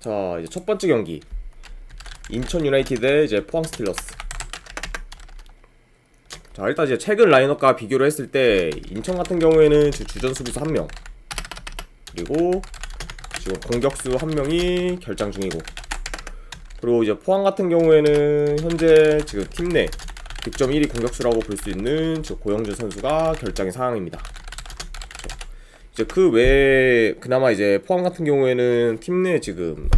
자, 이제 첫 번째 경기 인천 유나이티드 대 이제 포항 스틸러스. 자, 일단 이제 최근 라인업과 비교를 했을 때 인천 같은 경우에는 주전 수비수 1명, 그리고 지금 공격수 1명이 결장 중이고, 그리고 이제 포항 같은 경우에는 현재 지금 팀 내 득점 1위 공격수라고 볼 수 있는 지금 고영준 선수가 결장의 상황입니다. 이제 그 외에 그나마 이제 포항 같은 경우에는 팀 내 지금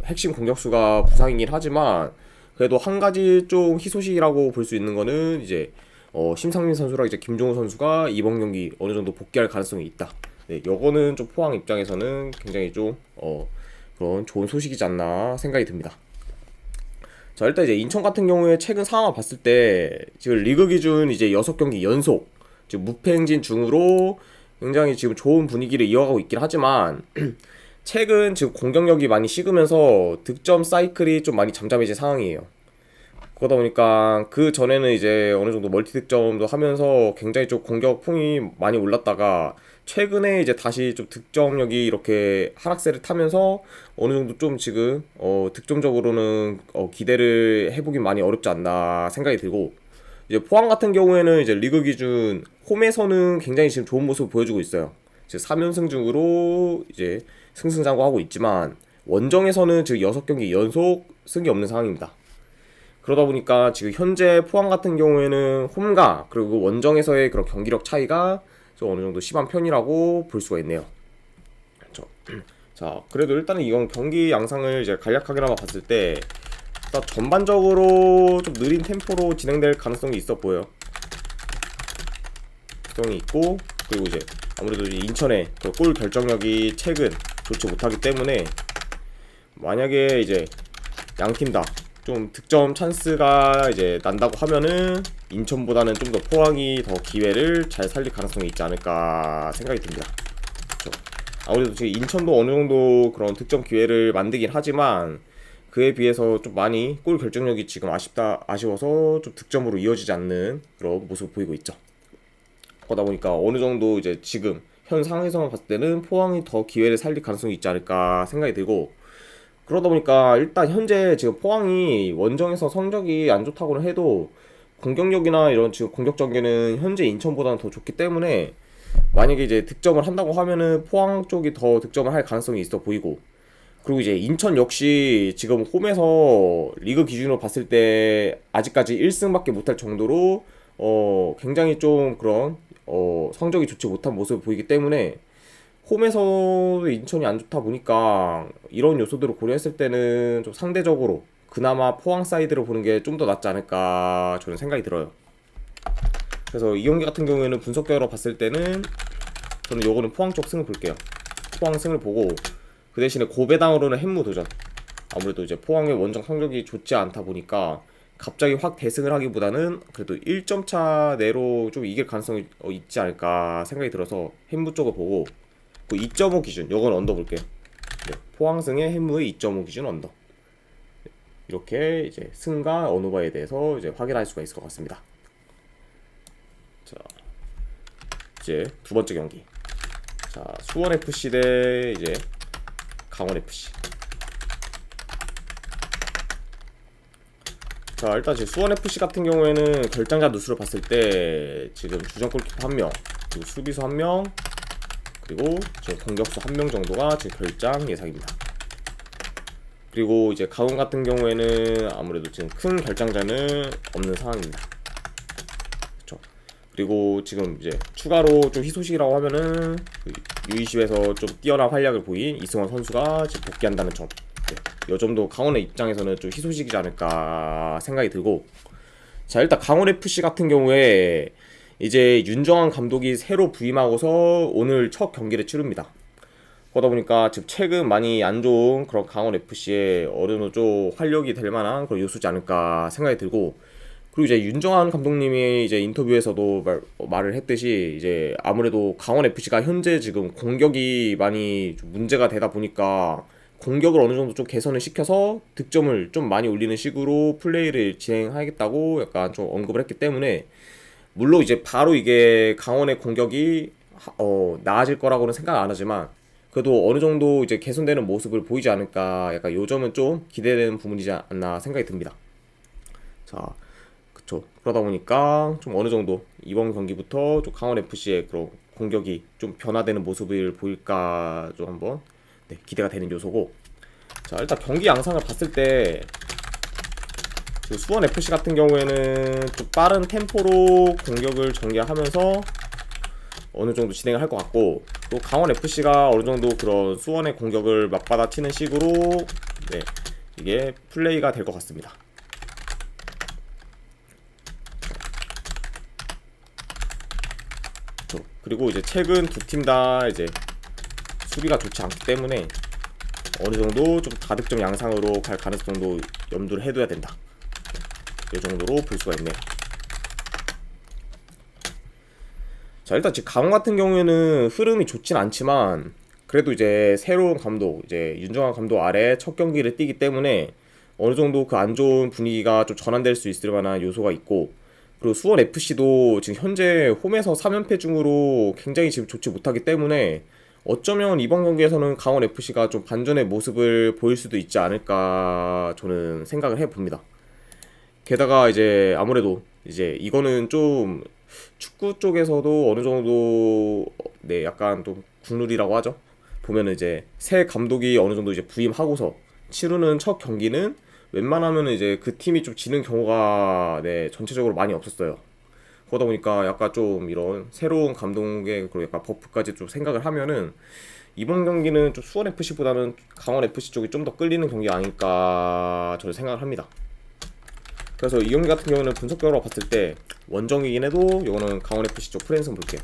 핵심 공격수가 부상이긴 하지만 그래도 한 가지 좀 희소식이라고 볼 수 있는 거는 이제 심상민 선수랑 이제 김종우 선수가 이번 경기 어느 정도 복귀할 가능성이 있다. 네, 요거는 좀 포항 입장에서는 굉장히 좀 그런 좋은 소식이지 않나 생각이 듭니다. 자, 일단 이제 인천 같은 경우에 최근 상황을 봤을 때 지금 리그 기준 이제 6경기 연속 지금 무패 행진 중으로 굉장히 지금 좋은 분위기를 이어가고 있긴 하지만 최근 지금 공격력이 많이 식으면서 득점 사이클이 좀 많이 잠잠해진 상황이에요. 그러다 보니까 그 전에는 이제 어느 정도 멀티 득점도 하면서 굉장히 좀 공격풍이 많이 올랐다가 최근에 이제 다시 좀 득점력이 이렇게 하락세를 타면서 어느 정도 좀 지금 득점적으로는 기대를 해보긴 많이 어렵지 않나 생각이 들고, 이제 포항 같은 경우에는 이제 리그 기준 홈에서는 굉장히 지금 좋은 모습을 보여주고 있어요. 이제 3연승 중으로 이제 승승장구하고 있지만 원정에서는 지금 6경기 연속 승이 없는 상황입니다. 그러다 보니까 지금 현재 포항 같은 경우에는 홈과 그리고 원정에서의 그런 경기력 차이가 좀 어느 정도 심한 편이라고 볼 수가 있네요. 그렇죠. 자, 그래도 일단은 이건 경기 양상을 이제 간략하게나마 봤을 때 일단 전반적으로 좀 느린 템포로 진행될 가능성이 있어 보여요. 가능성이 있고, 그리고 이제 아무래도 이제 인천의 그 골 결정력이 최근 좋지 못하기 때문에 만약에 이제 양팀 다 좀 득점 찬스가 이제 난다고 하면은 인천보다는 좀 더 포항이 더 기회를 잘 살릴 가능성이 있지 않을까 생각이 듭니다. 그렇죠. 아무래도 지금 인천도 어느 정도 그런 득점 기회를 만들긴 하지만 그에 비해서 좀 많이 골 결정력이 지금 아쉬워서 좀 득점으로 이어지지 않는 그런 모습을 보이고 있죠. 그러다 보니까 어느 정도 이제 지금 현 상황에서만 봤을 때는 포항이 더 기회를 살릴 가능성이 있지 않을까 생각이 들고, 그러다 보니까 일단 현재 지금 포항이 원정에서 성적이 안 좋다고는 해도 공격력이나 이런 지금 공격 전개는 현재 인천보다는 더 좋기 때문에 만약에 이제 득점을 한다고 하면은 포항 쪽이 더 득점을 할 가능성이 있어 보이고, 그리고 이제 인천 역시 지금 홈에서 리그 기준으로 봤을 때 아직까지 1승밖에 못할 정도로 굉장히 좀 그런 성적이 좋지 못한 모습을 보이기 때문에 홈에서 인천이 안 좋다 보니까 이런 요소들을 고려했을 때는 좀 상대적으로 그나마 포항 사이드로 보는 게 좀 더 낫지 않을까 저는 생각이 들어요. 그래서 이 경기 같은 경우에는 분석 결과 봤을 때는 저는 요거는 포항 쪽 승을 볼게요. 포항 승을 보고 그 대신에 고배당으로는 햄무 도전. 아무래도 이제 포항의 원정 성적이 좋지 않다 보니까 갑자기 확 대승을 하기보다는 그래도 1점 차 내로 좀 이길 가능성이 있지 않을까 생각이 들어서 햄무 쪽을 보고 그 2.5 기준 요건 언더 볼게요. 네, 포항승의 햄무의 2.5 기준 언더. 네, 이렇게 이제 승과 언어바에 대해서 이제 확인할 수가 있을 것 같습니다. 자, 이제 두 번째 경기. 자, 수원 FC 대 이제 강원 FC. 자, 일단 지금 수원 FC 같은 경우에는 결장자 누수를 봤을 때 지금 주전 골키퍼 1명, 그리고 수비수 1명, 그리고 지금 공격수 1명 정도가 지금 결장 예상입니다. 그리고 이제 강원 같은 경우에는 아무래도 지금 큰 결장자는 없는 상황입니다. 그렇죠. 그리고 지금 이제 추가로 좀 희소식이라고 하면은 그 U20에서 좀 뛰어난 활약을 보인 이승원 선수가 지금 복귀한다는 점. 네, 이 점도 강원의 입장에서는 좀 희소식이지 않을까 생각이 들고, 자, 일단 강원 FC 같은 경우에 이제 윤정환 감독이 새로 부임하고서 오늘 첫 경기를 치릅니다. 그러다 보니까 지금 최근 많이 안 좋은 그런 강원 FC의 어느 정도 활력이 될 만한 그런 요소지 않을까 생각이 들고, 그리고 이제 윤정환 감독님이 이제 인터뷰에서도 말을 했듯이 이제 아무래도 강원 FC가 현재 지금 공격이 많이 좀 문제가 되다 보니까 공격을 어느 정도 좀 개선을 시켜서 득점을 좀 많이 올리는 식으로 플레이를 진행하겠다고 약간 좀 언급을 했기 때문에, 물론 이제 바로 이게 강원의 공격이 나아질 거라고는 생각 안 하지만 그래도 어느 정도 이제 개선되는 모습을 보이지 않을까, 약간 요 점은 좀 기대되는 부분이지 않나 생각이 듭니다. 자, 그쵸. 그러다 보니까 좀 어느 정도 이번 경기부터 좀 강원 FC의 그런 공격이 좀 변화되는 모습을 보일까 좀 한번 기대가 되는 요소고. 자, 일단 경기 양상을 봤을 때 수원 FC 같은 경우에는 좀 빠른 템포로 공격을 전개하면서 어느 정도 진행을 할 것 같고, 또 강원 FC가 어느 정도 그런 수원의 공격을 맞받아치는 식으로 이게 플레이가 될 것 같습니다. 그리고 이제 최근 두 팀 다 이제 수비가 좋지 않기 때문에 어느 정도 좀 다득점 양상으로 갈 가능성도 염두를 해둬야 된다. 이 정도로 볼 수가 있네요. 자, 일단 지금 강원 같은 경우에는 흐름이 좋진 않지만 그래도 이제 새로운 감독, 이제 윤정환 감독 아래 첫 경기를 뛰기 때문에 어느 정도 그 안 좋은 분위기가 좀 전환될 수 있을 만한 요소가 있고, 그리고 수원 FC도 지금 현재 홈에서 3연패 중으로 굉장히 지금 좋지 못하기 때문에 어쩌면 이번 경기에서는 강원 FC가 좀 반전의 모습을 보일 수도 있지 않을까 저는 생각을 해봅니다. 게다가 이제 아무래도 이제 이거는 좀 축구 쪽에서도 어느 정도 약간 또 국룰이라고 하죠. 보면은 이제 새 감독이 어느 정도 이제 부임하고서 치르는 첫 경기는 웬만하면 이제 그 팀이 좀 지는 경우가 전체적으로 많이 없었어요. 그러다 보니까 약간 좀 이런 새로운 감독의 그리고 약간 버프까지 좀 생각을 하면은 이번 경기는 좀 수원 FC보다는 강원 FC 쪽이 좀 더 끌리는 경기 아닐까 저는 생각을 합니다. 그래서 이 경기 같은 경우는 분석 결과 봤을 때 원정이긴 해도 이거는 강원 FC 쪽 프랜스 볼게요.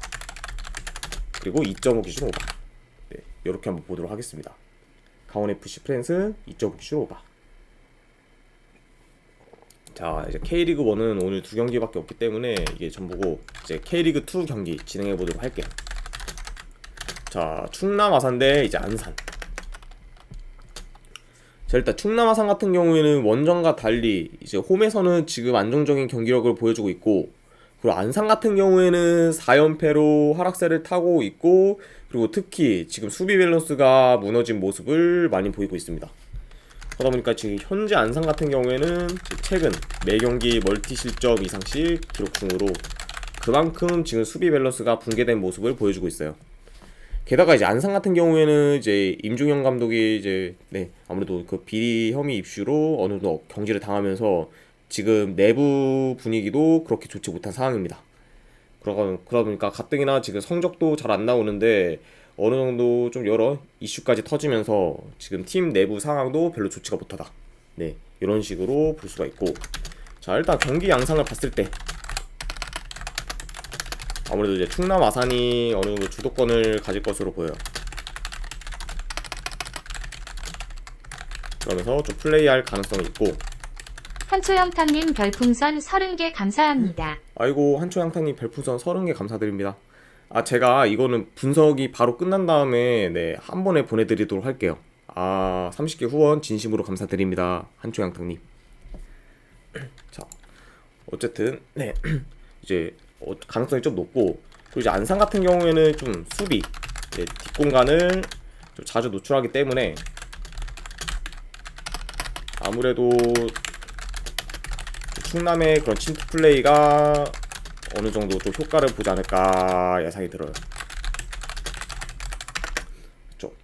그리고 2.5 기준 오바. 이렇게 한번 보도록 하겠습니다. 강원 FC 프랜스 2.5 기준 오바. 자, 이제 K리그 1은 오늘 두 경기밖에 없기 때문에 이게 전부고 이제 K리그 2 경기 진행해 보도록 할게요. 자, 충남 아산 대 이제 안산. 자, 일단 충남 아산 같은 경우에는 원정과 달리 이제 홈에서는 지금 안정적인 경기력을 보여주고 있고, 그리고 안산 같은 경우에는 4연패로 하락세를 타고 있고, 그리고 특히 지금 수비 밸런스가 무너진 모습을 많이 보이고 있습니다. 그러다 보니까 지금 현재 안산 같은 경우에는 최근 매경기 멀티 실점 이상씩 기록 중으로 그만큼 지금 수비 밸런스가 붕괴된 모습을 보여주고 있어요. 게다가 이제 안산 같은 경우에는 이제 임중영 감독이 이제 아무래도 그 비리 혐의 입슈로 어느 정도 경질을 당하면서 지금 내부 분위기도 그렇게 좋지 못한 상황입니다. 그러다 보니까 가뜩이나 지금 성적도 잘 안 나오는데 어느 정도 좀 여러 이슈까지 터지면서 지금 팀 내부 상황도 별로 좋지가 못하다. 이런 식으로 볼 수가 있고, 자, 일단 경기 양상을 봤을 때 아무래도 이제 충남 아산이 어느 정도 주도권을 가질 것으로 보여요. 그러면서 좀 플레이할 가능성이 있고. 한초영탕님 별풍선 30개 감사합니다. 아이고, 한초영탕님 별풍선 30개 감사드립니다. 제가 이거는 분석이 바로 끝난 다음에 한 번에 보내드리도록 할게요. 30개 후원 진심으로 감사드립니다, 한초영탕님. 자, 어쨌든 이제 가능성이 좀 높고, 그리고 이제 안산 같은 경우에는 좀 수비 뒷공간을 좀 자주 노출하기 때문에 아무래도 충남의 그런 침투 플레이가 어느 정도 좀 효과를 보지 않을까 예상이 들어요. 그렇죠.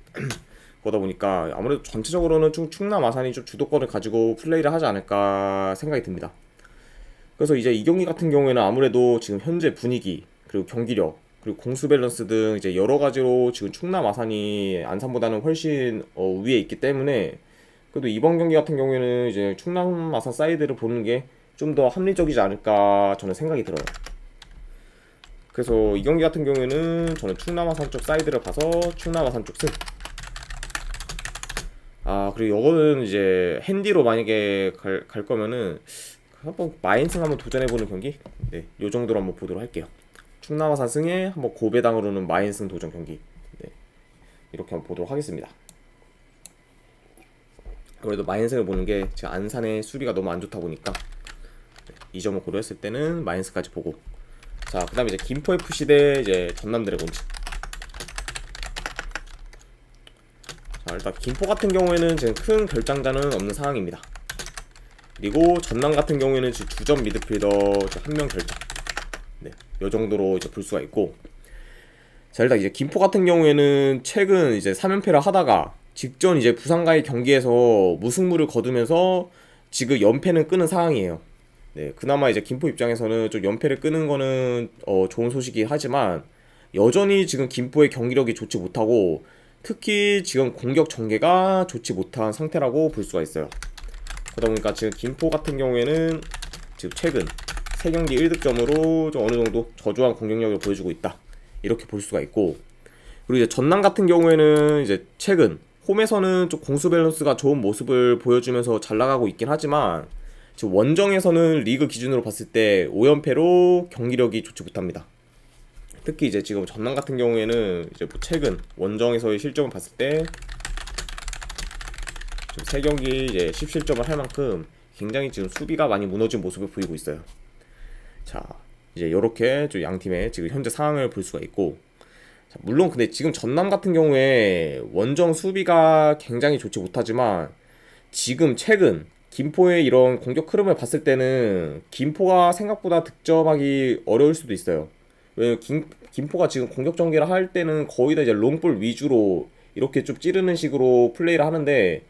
그러다 보니까 아무래도 전체적으로는 충남 아산이 좀 주도권을 가지고 플레이를 하지 않을까 생각이 듭니다. 그래서 이제 이 경기 같은 경우에는 아무래도 지금 현재 분위기, 그리고 경기력, 그리고 공수 밸런스 등 이제 여러 가지로 지금 충남 아산이 안산보다는 훨씬 위에 있기 때문에 그래도 이번 경기 같은 경우에는 이제 충남 아산 사이드를 보는 게 좀 더 합리적이지 않을까 저는 생각이 들어요. 그래서 이 경기 같은 경우에는 저는 충남 아산 쪽 사이드를 봐서 충남 아산 쪽 승. 그리고 이거는 이제 핸디로 만약에 갈 거면은 한번 마인승 한번 도전해보는 경기? 요 정도로 한번 보도록 할게요. 충남 아산 승에 한번 고배당으로는 마인승 도전 경기. 이렇게 한번 보도록 하겠습니다. 그래도 마인승을 보는 게 지금 안산의 수비가 너무 안 좋다 보니까 이 점을 고려했을 때는 마인스까지 보고, 자, 그 다음에 이제 김포 FC 대 이제 전남 드래곤즈. 자, 일단 김포 같은 경우에는 지금 큰 결장자는 없는 상황입니다. 그리고 전남 같은 경우에는 지금 주전 미드필더 한 명 결장. 네, 요 정도로 이제 볼 수가 있고. 자, 일단 이제 김포 같은 경우에는 최근 이제 3연패를 하다가 직전 이제 부산과의 경기에서 무승부를 거두면서 지금 연패는 끊은 상황이에요. 네, 그나마 이제 김포 입장에서는 좀 연패를 끄는 거는 좋은 소식이긴 하지만 여전히 지금 김포의 경기력이 좋지 못하고 특히 지금 공격 전개가 좋지 못한 상태라고 볼 수가 있어요. 그러다 보니까 지금 김포 같은 경우에는 지금 최근 3경기 1득점으로 좀 어느 정도 저조한 공격력을 보여주고 있다. 이렇게 볼 수가 있고, 그리고 이제 전남 같은 경우에는 이제 최근 홈에서는 좀 공수 밸런스가 좋은 모습을 보여주면서 잘 나가고 있긴 하지만 지금 원정에서는 리그 기준으로 봤을 때 5연패로 경기력이 좋지 못합니다. 특히 이제 지금 전남 같은 경우에는 이제 뭐 최근 원정에서의 실점을 봤을 때 지금 3경기 이제 10실점을 할 만큼 굉장히 지금 수비가 많이 무너진 모습을 보이고 있어요. 자, 이제 이렇게 좀 양 팀의 지금 현재 상황을 볼 수가 있고, 자, 물론 근데 지금 전남 같은 경우에 원정 수비가 굉장히 좋지 못하지만 지금 최근 김포의 이런 공격 흐름을 봤을 때는 김포가 생각보다 득점하기 어려울 수도 있어요. 왜냐면 김포가 지금 공격 전개를 할 때는 거의 다 이제 롱볼 위주로 이렇게 좀 찌르는 식으로 플레이를 하는데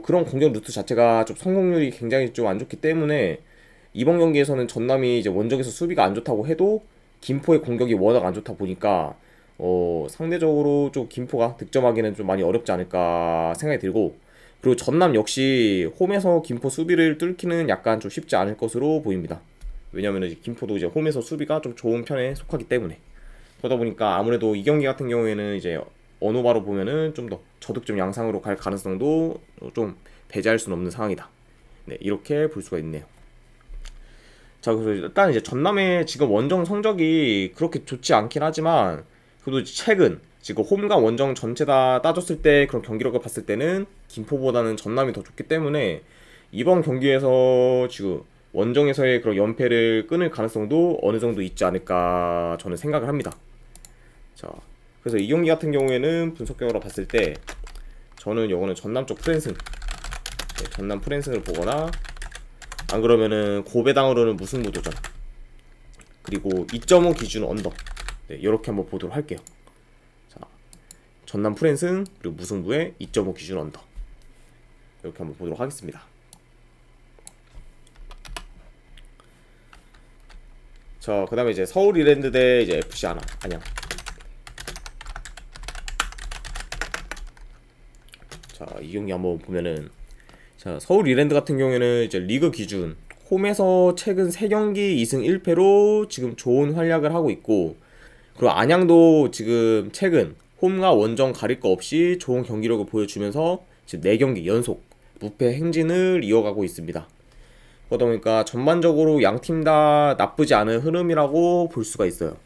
그런 공격 루트 자체가 좀 성공률이 굉장히 좀 안 좋기 때문에 이번 경기에서는 전남이 이제 원정에서 수비가 안 좋다고 해도 김포의 공격이 워낙 안 좋다 보니까 상대적으로 좀 김포가 득점하기는 좀 많이 어렵지 않을까 생각이 들고, 그리고 전남 역시 홈에서 김포 수비를 뚫기는 약간 좀 쉽지 않을 것으로 보입니다. 왜냐면 이제 김포도 이제 홈에서 수비가 좀 좋은 편에 속하기 때문에, 그러다 보니까 아무래도 이 경기 같은 경우에는 이제 어느 바로 보면은 좀 더 저득점 양상으로 갈 가능성도 좀 배제할 수는 없는 상황이다. 네, 이렇게 볼 수가 있네요. 자, 그래서 일단 이제 전남의 지금 원정 성적이 그렇게 좋지 않긴 하지만 그래도 최근 지금 홈과 원정 전체 다 따졌을 때 그런 경기력을 봤을 때는 김포보다는 전남이 더 좋기 때문에 이번 경기에서 지금 원정에서의 그런 연패를 끊을 가능성도 어느 정도 있지 않을까 저는 생각을 합니다. 자, 그래서 이 경기 같은 경우에는 분석적으로 봤을 때 저는 요거는 전남 쪽 프랜승, 네, 전남 프랜승을 보거나 안 그러면은 고배당으로는 무승부 도전, 그리고 2.5 기준 언더, 네, 이렇게 한번 보도록 할게요. 자, 전남 프랜승 그리고 무승부의 2.5 기준 언더 이렇게 한번 보도록 하겠습니다. 자, 그 다음에 이제 서울 이랜드 대 이제 FC 안양. 자, 이 경기 한번 보면은, 자, 서울 이랜드 같은 경우에는 이제 리그 기준 홈에서 최근 3경기 2승 1패로 지금 좋은 활약을 하고 있고, 그리고 안양도 지금 최근 홈과 원정 가릴 거 없이 좋은 경기력을 보여주면서 지금 4경기 연속 무패 행진을 이어가고 있습니다. 그러다 보니까 전반적으로 양 팀 다 나쁘지 않은 흐름이라고 볼 수가 있어요.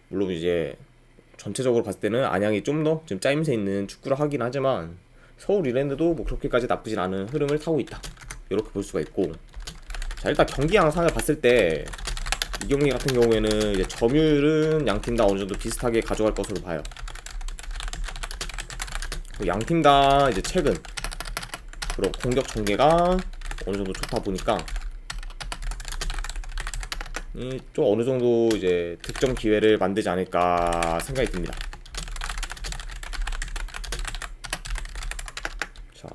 물론 이제 전체적으로 봤을 때는 안양이 좀 더 좀 짜임새 있는 축구를 하긴 하지만 서울 이랜드도 뭐 그렇게까지 나쁘진 않은 흐름을 타고 있다, 이렇게 볼 수가 있고, 자, 일단 경기 양상을 봤을 때 이 경기 같은 경우에는 이제 점유율은 양 팀 다 어느 정도 비슷하게 가져갈 것으로 봐요. 양 팀 다 이제 최근 그런 공격 전개가 어느 정도 좋다 보니까 좀 어느 정도 이제 득점 기회를 만들지 않을까 생각이 듭니다. 자,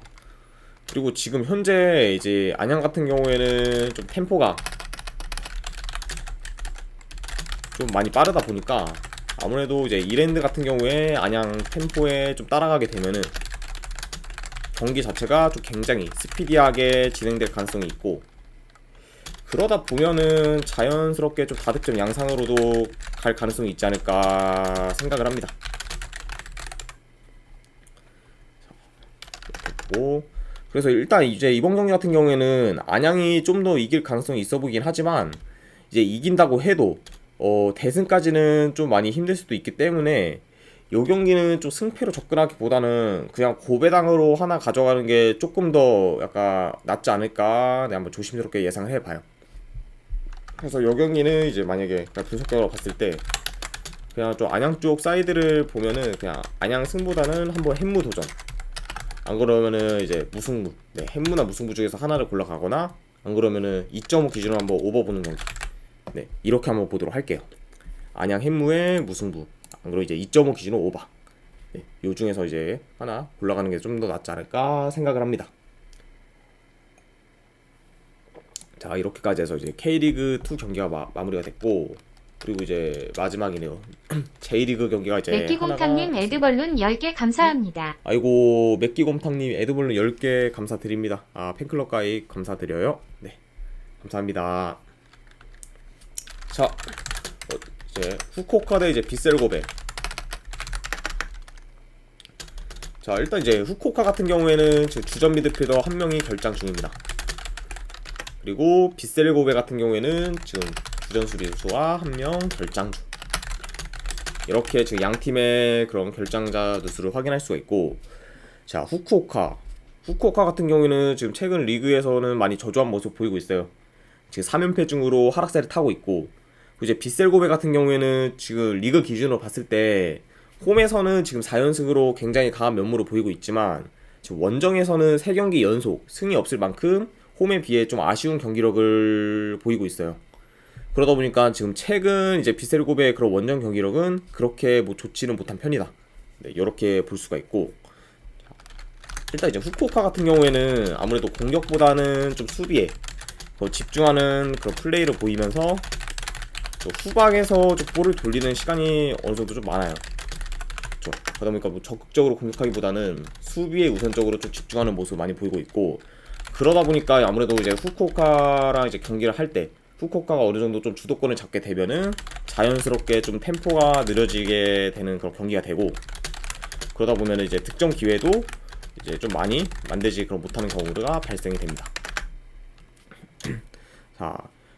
그리고 지금 현재 이제 안양 같은 경우에는 좀 템포가 좀 많이 빠르다 보니까 아무래도 이제 이랜드 같은 경우에 안양 템포에 좀 따라가게 되면은 경기 자체가 좀 굉장히 스피디하게 진행될 가능성이 있고, 그러다 보면은 자연스럽게 좀 다득점 양상으로도 갈 가능성이 있지 않을까 생각을 합니다. 자, 그래서 일단 이제 이번 경기 같은 경우에는 안양이 좀 더 이길 가능성이 있어 보이긴 하지만 이제 이긴다고 해도 대승까지는 좀 많이 힘들 수도 있기 때문에 이 경기는 좀 승패로 접근하기보다는 그냥 고배당으로 하나 가져가는 게 조금 더 약간 낫지 않을까, 네, 한번 조심스럽게 예상을 해봐요. 그래서 이 경기는 이제 만약에 분석적으로 봤을 때 그냥 좀 안양 쪽 사이드를 보면은 그냥 안양 승보다는 한번 햄무 도전, 안 그러면은 이제 무승부, 네, 햄무나 무승부 중에서 하나를 골라가거나, 안 그러면은 2.5 기준으로 한번 오버 보는 경기, 네, 이렇게 한번 보도록 할게요. 안양 햄무의 무승부, 안 그러면 이제 2.5 기준으로 오버, 네, 요 중에서 이제 하나 골라가는 게 좀 더 낫지 않을까 생각을 합니다. 자, 이렇게까지 해서 이제 K리그2 경기가 마무리가 됐고, 그리고 이제 마지막이네요. J리그 경기가 이제 맥기곰탕님 에드벌룬 10개 감사합니다. 아이고, 맥기곰탕님 에드벌룬 10개 감사드립니다. 아, 팬클럽 가입 감사드려요. 네, 감사합니다. 자, 이제 후쿠오카 대 이제 빗셀고베. 자, 일단 이제 후쿠오카 같은 경우에는 지금 주전 미드필더 한 명이 결장 중입니다. 그리고 빗셀고베 같은 경우에는 지금 주전 수비수와 한 명 결장 중. 이렇게 지금 양 팀의 그런 결장자 누수를 확인할 수가 있고, 자, 후쿠오카 같은 경우에는 지금 최근 리그에서는 많이 저조한 모습 보이고 있어요. 지금 3연패 중으로 하락세를 타고 있고, 이제 빗셀고베 같은 경우에는 지금 리그 기준으로 봤을 때 홈에서는 지금 4연승으로 굉장히 강한 면모를 보이고 있지만, 지금 원정에서는 3경기 연속 승이 없을 만큼 홈에 비해 좀 아쉬운 경기력을 보이고 있어요. 그러다 보니까 지금 최근 이제 빗셀고베의 그런 원정 경기력은 그렇게 뭐 좋지는 못한 편이다. 네, 이렇게 볼 수가 있고, 일단 이제 후쿠오카 같은 경우에는 아무래도 공격보다는 좀 수비에 더 집중하는 그런 플레이를 보이면서 또 후방에서 좀 볼을 돌리는 시간이 어느 정도 좀 많아요. 그렇죠? 그러다 보니까 뭐 적극적으로 공격하기보다는 수비에 우선적으로 좀 집중하는 모습을 많이 보이고 있고, 그러다 보니까 아무래도 이제 후쿠오카랑 이제 경기를 할 때 후쿠오카가 어느 정도 좀 주도권을 잡게 되면은 자연스럽게 좀 템포가 느려지게 되는 그런 경기가 되고, 그러다 보면은 이제 득점 기회도 이제 좀 많이 만들지 그런 못하는 경우가 발생이 됩니다. 자,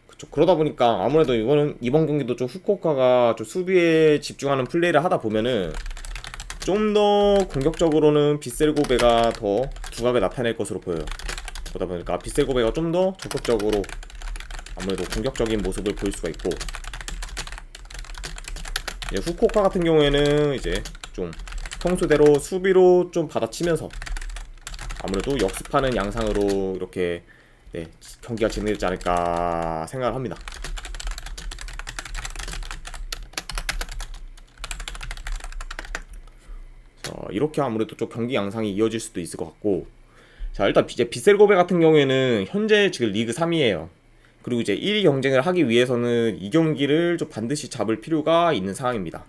그쵸. 그러다 보니까 아무래도 이번 경기도 좀 후쿠오카가 좀 수비에 집중하는 플레이를 하다 보면은 좀 더 공격적으로는 빗셀고베가 더 두각을 나타낼 것으로 보여요. 그러다 보니까 빗셀고베가 좀 더 적극적으로 아무래도 공격적인 모습을 보일 수가 있고, 이제 후쿠오카 같은 경우에는 이제 좀 평소대로 수비로 좀 받아치면서 아무래도 역습하는 양상으로 이렇게, 네, 경기가 진행되지 않을까 생각을 합니다. 자, 이렇게 아무래도 좀 경기 양상이 이어질 수도 있을 것 같고, 자, 일단 이제 빗셀고베 같은 경우에는 현재 지금 리그 3위에요. 그리고 이제 1위 경쟁을 하기 위해서는 이 경기를 좀 반드시 잡을 필요가 있는 상황입니다.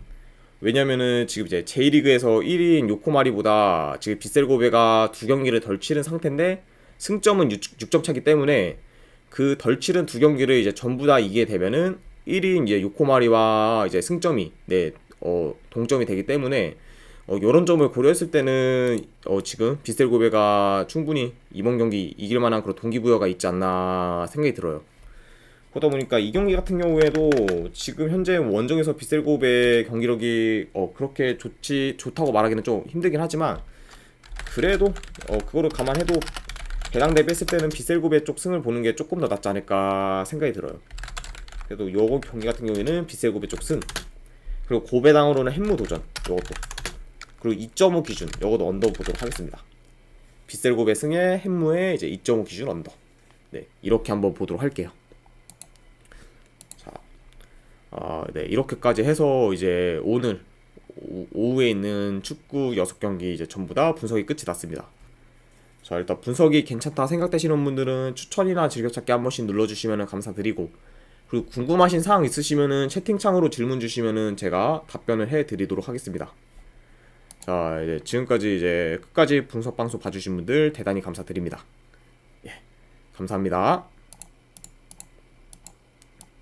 왜냐면은 지금 이제 J리그에서 1위인 요코마리보다 지금 빗셀고베가 2경기를 덜 치른 상태인데 승점은 6점 차기 때문에 그 덜 치른 2경기를 이제 전부 다 이기게 되면은 1위인 이제 요코마리와 이제 승점이, 네, 동점이 되기 때문에 이런 점을 고려했을 때는 지금 빗셀고베가 충분히 이번 경기 이길 만한 그런 동기부여가 있지 않나 생각이 들어요. 그러다 보니까 이 경기 같은 경우에도 지금 현재 원정에서 빗셀고베 경기력이 그렇게 좋다고 말하기는 좀 힘들긴 하지만, 그래도 그거를 감안해도 배당 대비했을 때는 빗셀고베 쪽 승을 보는 게 조금 더 낫지 않을까 생각이 들어요. 그래도 요거 경기 같은 경우에는 빗셀고베 쪽 승, 그리고 고배당으로는 햄무 도전 요것도, 그리고 2.5 기준 요것도 언더 보도록 하겠습니다. 빗셀고베 승에 햄무에 이제 2.5 기준 언더, 네, 이렇게 한번 보도록 할게요. 네, 이렇게까지 해서 이제 오늘 오후에 있는 축구 6경기 이제 전부 다 분석이 끝이 났습니다. 자, 일단 분석이 괜찮다 생각되시는 분들은 추천이나 즐겨찾기 한 번씩 눌러주시면 감사드리고, 그리고 궁금하신 사항 있으시면은 채팅창으로 질문 주시면은 제가 답변을 해드리도록 하겠습니다. 자, 이제 지금까지 이제 끝까지 분석 방송 봐주신 분들 대단히 감사드립니다. 예, 감사합니다.